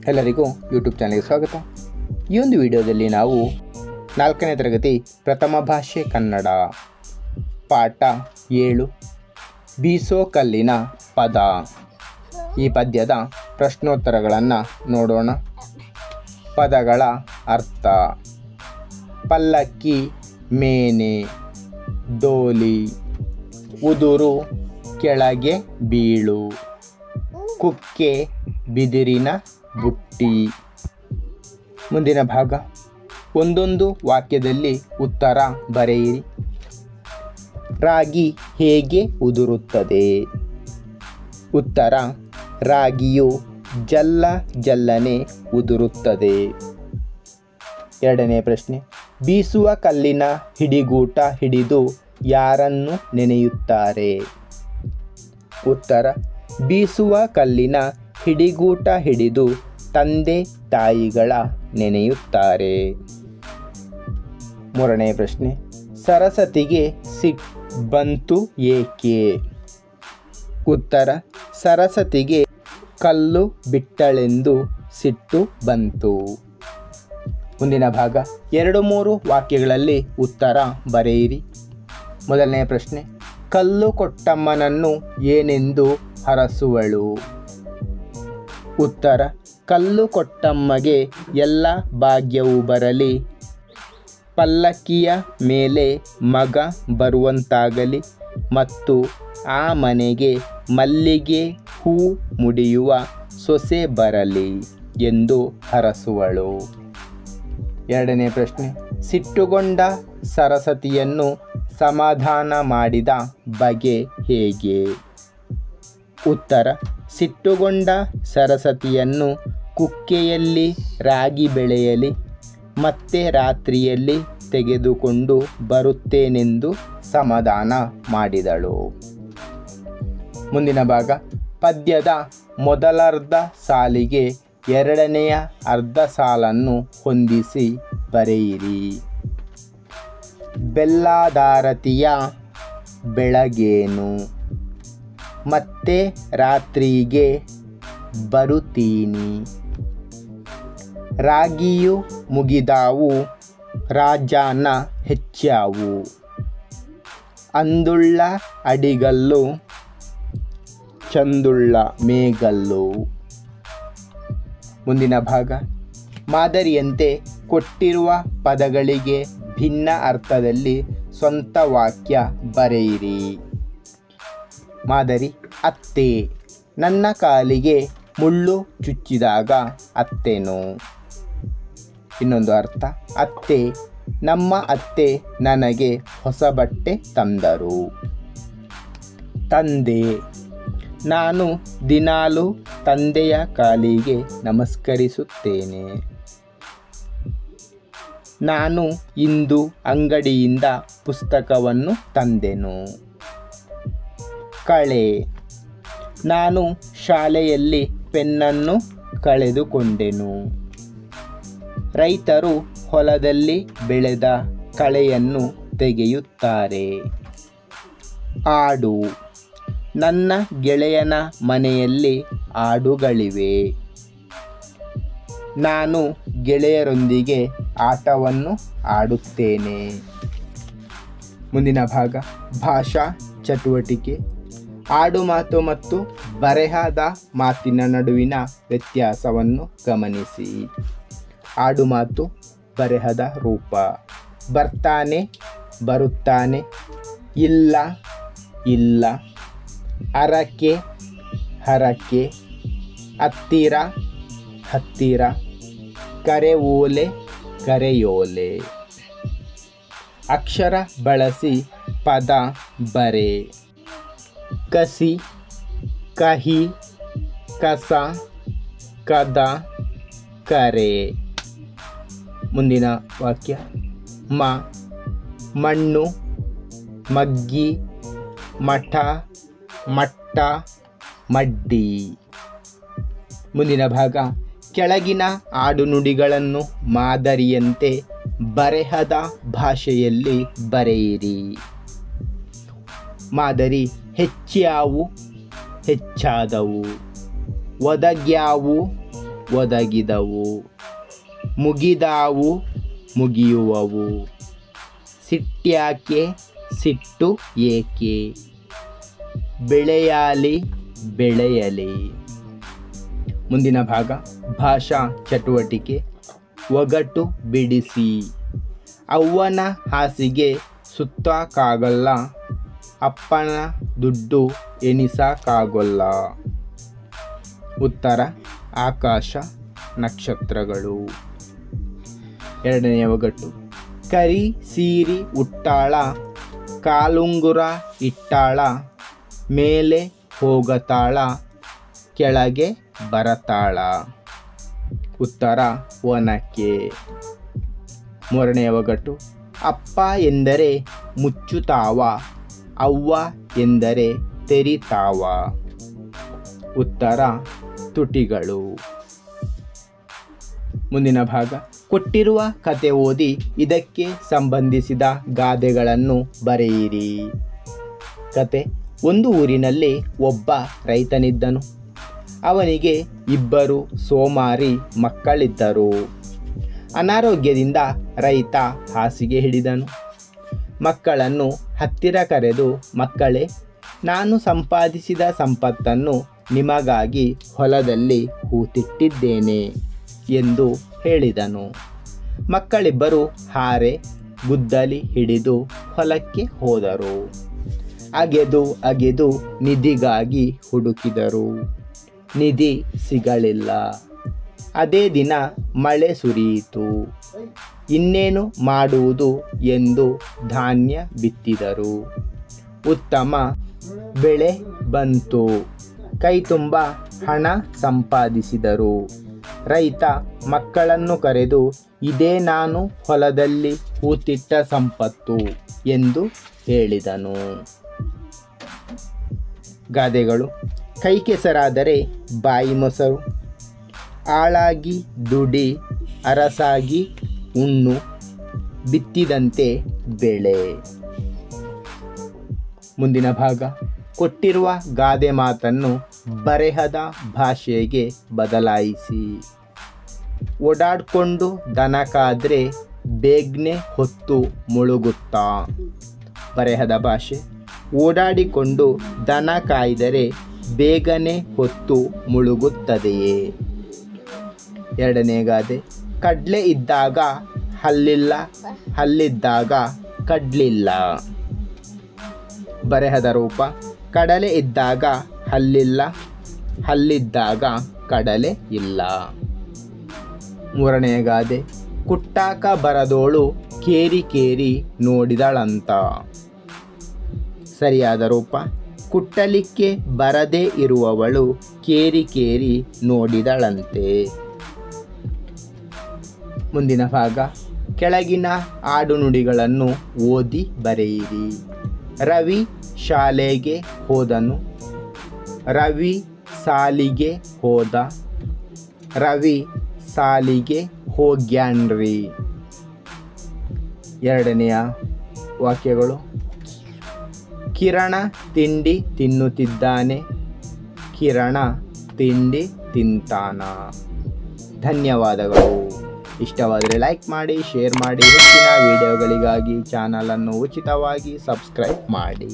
ಎಲ್ಲರಿಗೂ ಯೂಟ್ಯೂಬ್ ಚಾನಲ್ಗೆ ಸ್ವಾಗತ. ಈ ಒಂದು ವಿಡಿಯೋದಲ್ಲಿ ನಾವು 4ನೇ ತರಗತಿ ಪ್ರಥಮ ಭಾಷೆ ಕನ್ನಡ ಪಾಠ 7 ಬೀಸೋ ಕಲ್ಲಿನ ಪದ ಈ ಪದ್ಯದ ಪ್ರಶ್ನೋತ್ತರಗಳನ್ನು ನೋಡೋಣ. ಪದಗಳ ಅರ್ಥ: ಪಲ್ಲಕ್ಕಿ, ಮೇನೆ, ಡೋಲಿ, ಉದುರು, ಕೆಳಗೆ ಬೀಳು, ಕುಕ್ಕೆ, ಬಿದಿರಿನ ಬುಟ್ಟಿ. ಮುಂದಿನ ಭಾಗ: ಒಂದೊಂದು ವಾಕ್ಯದಲ್ಲಿ ಉತ್ತರ ಬರೆಯಿರಿ. ರಾಗಿ ಹೇಗೆ ಉದುರುತ್ತದೆ? ಉತ್ತರ: ರಾಗಿಯು ಜಲ್ಲ ಜಲ್ಲನೆ ಉದುರುತ್ತದೆ. ಎರಡನೇ ಪ್ರಶ್ನೆ: ಬೀಸುವ ಕಲ್ಲಿನ ಹಿಡಿಗೂಟ ಹಿಡಿದು ಯಾರನ್ನು ನೆನೆಯುತ್ತಾರೆ? ಉತ್ತರ: ಬೀಸುವ ಕಲ್ಲಿನ ಹಿಡಿಗೂಟ ಹಿಡಿದು ತಂದೆ ತಾಯಿಗಳ ನೆನೆಯುತ್ತಾರೆ. ಮೂರನೇ ಪ್ರಶ್ನೆ: ಸರಸ್ವತಿಗೆ ಸಿಟ್ಟು ಬಂತು ಏಕೆ? ಉತ್ತರ: ಸರಸ್ವತಿಗೆ ಕಲ್ಲು ಬಿಟ್ಟಳೆಂದು ಸಿಟ್ಟು ಬಂತು. ಮುಂದಿನ ಭಾಗ: 2-3 ವಾಕ್ಯಗಳಲ್ಲಿ ಉತ್ತರ ಬರೆಯಿರಿ. ಮೊದಲನೇ ಪ್ರಶ್ನೆ: ಕಲ್ಲು ಕೊಟ್ಟಮ್ಮನನ್ನು ಏನೆಂದು ಹರಸುವಳು? ಉತ್ತರ: ಕಲ್ಲು ಕೊಟ್ಟಮ್ಮಗೆ ಎಲ್ಲ ಭಾಗ್ಯವೂ ಬರಲಿ, ಪಲ್ಲಕ್ಕಿಯ ಮೇಲೆ ಮಗ ಬರುವಂತಾಗಲಿ ಮತ್ತು ಆ ಮನೆಗೆ ಮಲ್ಲಿಗೆ ಹೂ ಮುಡಿಯುವ ಸೊಸೆ ಬರಲಿ ಎಂದು ಹರಸುವಳು. ಎರಡನೇ ಪ್ರಶ್ನೆ: ಸಿಟ್ಟುಗೊಂಡ ಸರಸ್ವತಿಯನ್ನು ಸಮಾಧಾನ ಮಾಡಿದ ಬಗೆ ಹೇಗೆ? ಉತ್ತರ: ಸಿಟ್ಟುಗೊಂಡ ಸರಸ್ವತಿಯನ್ನು ಕುಕ್ಕೆಯಲ್ಲಿ ರಾಗಿ ಬೆಳೆಯಲಿ ಮತ್ತೆ ರಾತ್ರಿಯಲ್ಲಿ ತೆಗೆದುಕೊಂಡು ಬರುತ್ತೇನೆಂದು ಸಮಾಧಾನ ಮಾಡಿದಳು. ಮುಂದಿನ ಭಾಗ: ಪದ್ಯದ ಮೊದಲರ್ಧ ಸಾಲಿಗೆ ಎರಡನೆಯ ಅರ್ಧ ಸಾಲನ್ನು ಹೊಂದಿಸಿ ಬರೆಯಿರಿ. ಬೆಲ್ಲದಾರತಿಯ ಬೆಳಗೇನು, ಮತ್ತೆ ರಾತ್ರಿಗೆ ಬರುತ್ತೀನಿ, ರಾಗಿಯು ಮುಗಿದಾವು, ರಾಜನ ಹೆಚ್ಚಾವು, ಅಂದುಳ್ಳ ಅಡಿಗಲ್ಲು, ಚಂದುಳ್ಳ ಮೇಗಲ್ಲು. ಮುಂದಿನ ಭಾಗ: ಮಾದರಿಯಂತೆ ಕೊಟ್ಟಿರುವ ಪದಗಳಿಗೆ ಭಿನ್ನ ಅರ್ಥದಲ್ಲಿ ಸ್ವಂತ ವಾಕ್ಯ ಬರೆಯಿರಿ. ಮಾದರಿ: ಅತ್ತೆ, ನನ್ನ ಕಾಲಿಗೆ ಮುಳ್ಳು ಚುಚ್ಚಿದಾಗ ಅತ್ತೆನು. ಇನ್ನೊಂದು ಅರ್ಥ: ಅತ್ತೆ, ನಮ್ಮ ಅತ್ತೆ ನನಗೆ ಹೊಸ ಬಟ್ಟೆ ತಂದರು. ತಂದೆ: ನಾನು ದಿನಾಲು ತಂದೆಯ ಕಾಲಿಗೆ ನಮಸ್ಕರಿಸುತ್ತೇನೆ. ನಾನು ಇಂದು ಅಂಗಡಿಯಿಂದ ಪುಸ್ತಕವನ್ನು ತಂದೆನು. ಕಳೆ: ನಾನು ಶಾಲೆಯಲ್ಲಿ ಪೆನ್ನನ್ನು ಕಳೆದುಕೊಂಡೆನು. ರೈತರು ಹೊಲದಲ್ಲಿ ಬೆಳೆದ ಕಳೆಯನ್ನು ತೆಗೆಯುತ್ತಾರೆ. ಆಡು: ನನ್ನ ಗೆಳೆಯನ ಮನೆಯಲ್ಲಿ ಆಡುಗಳಿವೆ. ನಾನು ಗೆಳೆಯರೊಂದಿಗೆ ಆಟವನ್ನು ಆಡುತ್ತೇನೆ. ಮುಂದಿನ ಭಾಗ: ಭಾಷಾ ಚಟುವಟಿಕೆ. ಆಡುಮಾತು ಮತ್ತು ಬರೆಹದ ಮಾತಿನ ನಡುವಿನ ವ್ಯತ್ಯಾಸವನ್ನು ಗಮನಿಸಿ. ಆಡುಮಾತು ಬರೆಹದ ರೂಪ: ಬರ್ತಾನೆ, ಬರುತ್ತಾನೆ, ಇಲ್ಲ, ಇಲ್ಲ, ಅರಕೆ, ಹರಕೆ, ಹತ್ತಿರ, ಹತ್ತಿರ, ಕರೆವೋಲೆ, ಕರೆಯೋಲೆ. ಅಕ್ಷರ ಬಳಸಿ ಪದ ಬರೆ. ಕಸಿ, ಕಹಿ, ಕಸ, ಕದ, ಕರೆ. ಮುಂದಿನ ವಾಕ್ಯ: ಮಣ್ಣು, ಮಗ್ಗಿ, ಮಠ, ಮಟ್ಟ, ಮಡ್ಡಿ. ಮುಂದಿನ ಭಾಗ: ಕೆಳಗಿನ ಆಡುನುಡಿಗಳನ್ನು ಮಾದರಿಯಂತೆ ಬರೆಹದ ಭಾಷೆಯಲ್ಲಿ ಬರೆಯಿರಿ. ಮಾದರಿ: ಹೆಚ್ಚಾವು, ಹೆಚ್ಚಾದವು, ಒದಗ್ಯಾವು, ಒದಗಿದವು. ಮುಗಿದಾವು ಮುಗಿಯುವವು. ಸಿಟ್ಯಾಕೆ ಸಿಟ್ಟು ಏಕೆ. ಬೆಳೆಯಾಲಿ ಬೆಳೆಯಲಿ. ಮುಂದಿನ ಭಾಗ ಭಾಷಾ ಚಟುವಟಿಕೆ. ಒಗಟು ಬಿಡಿಸಿ. ಅವ್ವನ ಹಾಸಿಗೆ ಸುತ್ತಕ್ಕಾಗಲ್ಲ, ಅಪ್ಪನ ದುಡ್ಡು ಎಣಿಸಕ್ಕಾಗಲ್ಲ. ಉತ್ತರ ಆಕಾಶ ನಕ್ಷತ್ರಗಳು. ಎರಡನೆಯ ಒಗಟು. ಕರಿ ಸೀರಿ ಉಟ್ಟಾಳ, ಕಾಲುಂಗುರ ಇಟ್ಟಾಳ, ಮೇಲೆ ಹೋಗತಾಳ, ಕೆಳಗೆ ಬರತಾಳ. ಉತ್ತರ ಒನಕೆ. ಮೂರನೆಯ ಒಗಟು. ಅಪ್ಪ ಎಂದರೆ ಮುಚ್ಚುತ್ತಾವ, ಅವ್ವ ಎಂದರೆ ತೆರಿತಾವ. ಉತ್ತರ ತುಟಿಗಳು. ಮುಂದಿನ ಭಾಗ. ಕೊಟ್ಟಿರುವ ಕತೆ ಓದಿ ಇದಕ್ಕೆ ಸಂಬಂಧಿಸಿದ ಗಾದೆಗಳನ್ನು ಬರೆಯಿರಿ. ಕತೆ. ಒಂದು ಊರಿನಲ್ಲಿ ಒಬ್ಬ ರೈತನಿದ್ದನು. ಅವನಿಗೆ 2 ಸೋಮಾರಿ ಮಕ್ಕಳಿದ್ದರು. ಅನಾರೋಗ್ಯದಿಂದ ರೈತ ಹಾಸಿಗೆ ಹಿಡಿದನು. ಮಕ್ಕಳನ್ನು ಹತ್ತಿರ ಕರೆದು, ಮಕ್ಕಳೇ, ನಾನು ಸಂಪಾದಿಸಿದ ಸಂಪತ್ತನ್ನು ನಿಮಗಾಗಿ ಹೊಲದಲ್ಲಿ ಹೂತಿಟ್ಟಿದ್ದೇನೆ ಎಂದು ಹೇಳಿದನು. ಮಕ್ಕಳಿಬ್ಬರು ಹಾರೆ ಗುದ್ದಲಿ ಹಿಡಿದು ಹೊಲಕ್ಕೆ ಹೋದರು. ಅಗೆದು ಅಗೆದು ನಿಧಿಗಾಗಿ ಹುಡುಕಿದರು. ನಿಧಿ ಸಿಗಲಿಲ್ಲ. ಅದೇ ದಿನ ಮಳೆ ಸುರಿಯಿತು. ಇನ್ನೇನು ಮಾಡುವುದು ಎಂದು ಧಾನ್ಯ ಬಿತ್ತಿದರು. ಉತ್ತಮ ಬೆಳೆ ಬಂತು. ಕೈ ತುಂಬ ಹಣ ಸಂಪಾದಿಸಿದರು. ರೈತ ಮಕ್ಕಳನ್ನು ಕರೆದು, ಇದೇ ನಾನು ಹೊಲದಲ್ಲಿ ಹೂತಿಟ್ಟ ಸಂಪತ್ತು ಎಂದು ಹೇಳಿದನು. ಗಾದೆಗಳು. ಕೈ ಕೆಸರಾದರೆ ಬಾಯಿ ಮೊಸರು. ಆಳಾಗಿ ದುಡಿ, ಅರಸಾಗಿ ಉಣ್ಣು, ಬಿತ್ತಿದಂತೆ ಬೆಳೆ. ಮುಂದಿನ ಭಾಗ. ಕೊಟ್ಟಿರುವ ಗಾದೆ ಮಾತನ್ನು ಬರೆಹದ ಭಾಷೆಗೆ ಬದಲಾಯಿಸಿ. ಓಡಾಡಿಕೊಂಡು ದನ ಕಾದ್ರೆ ಬೇಗನೆ ಹೊತ್ತು ಮುಳುಗುತ್ತಾ. ಬರೆಹದ ಭಾಷೆ. ಓಡಾಡಿಕೊಂಡು ದನ ಕಾಯ್ದರೆ ಬೇಗನೆ ಹೊತ್ತು ಮುಳುಗುತ್ತದೆಯೇ. ಎರಡನೇ ಗಾದೆ. ಕಡ್ಲೆ ಇದ್ದಾಗ ಹಲ್ಲಿಲ್ಲ, ಹಲ್ಲಿದ್ದಾಗ ಕಡ್ಲಿಲ್ಲ. ಬರೆಹದ ರೂಪ. ಕಡಲೆ ಇದ್ದಾಗ ಹಲ್ಲಿಲ್ಲ, ಹಲ್ಲಿದ್ದಾಗ ಕಡಲೆ ಇಲ್ಲ. ಮೂರನೆಯ ಗಾದೆ. ಕುಟ್ಟಾಕ ಬರದೋಳು ಕೇರಿ ಕೇರಿ ನೋಡಿದಳಂತ. ಸರಿಯಾದ ರೂಪ. ಕುಟ್ಟಲಿಕ್ಕೆ ಬರದೇ ಇರುವವಳು ಕೇರಿ ಕೇರಿ ನೋಡಿದಳಂತೆ. ಮುಂದಿನ ಭಾಗ. ಕೆಳಗಿನ ಆಡುನುಡಿಗಳನ್ನು ಓದಿ ಬರೆಯಿರಿ. ರವಿ ಶಾಲೆಗೆ ಹೋದನು. ರವಿ ಸಾಲಿಗೆ ಹೋದ. ರವಿ ಸಾಲಿಗೆ ಹೋಗ್ಯಾನ್ರಿ. ಎರಡನೆಯ ವಾಕ್ಯಗಳು. ಕಿರಣ ತಿಂಡಿ ತಿನ್ನುತ್ತಿದ್ದಾನೆ. ಕಿರಣ ತಿಂಡಿ ತಿಂತಾನ. ಧನ್ಯವಾದಗಳು. ಇಷ್ಟವಾದರೆ ಲೈಕ್ ಮಾಡಿ, ಶೇರ್ ಮಾಡಿ. ಹೆಚ್ಚಿನ ವಿಡಿಯೋಗಳಿಗಾಗಿ ಚಾನಲನ್ನು ಉಚಿತವಾಗಿ ಸಬ್ಸ್ಕ್ರೈಬ್ ಮಾಡಿ.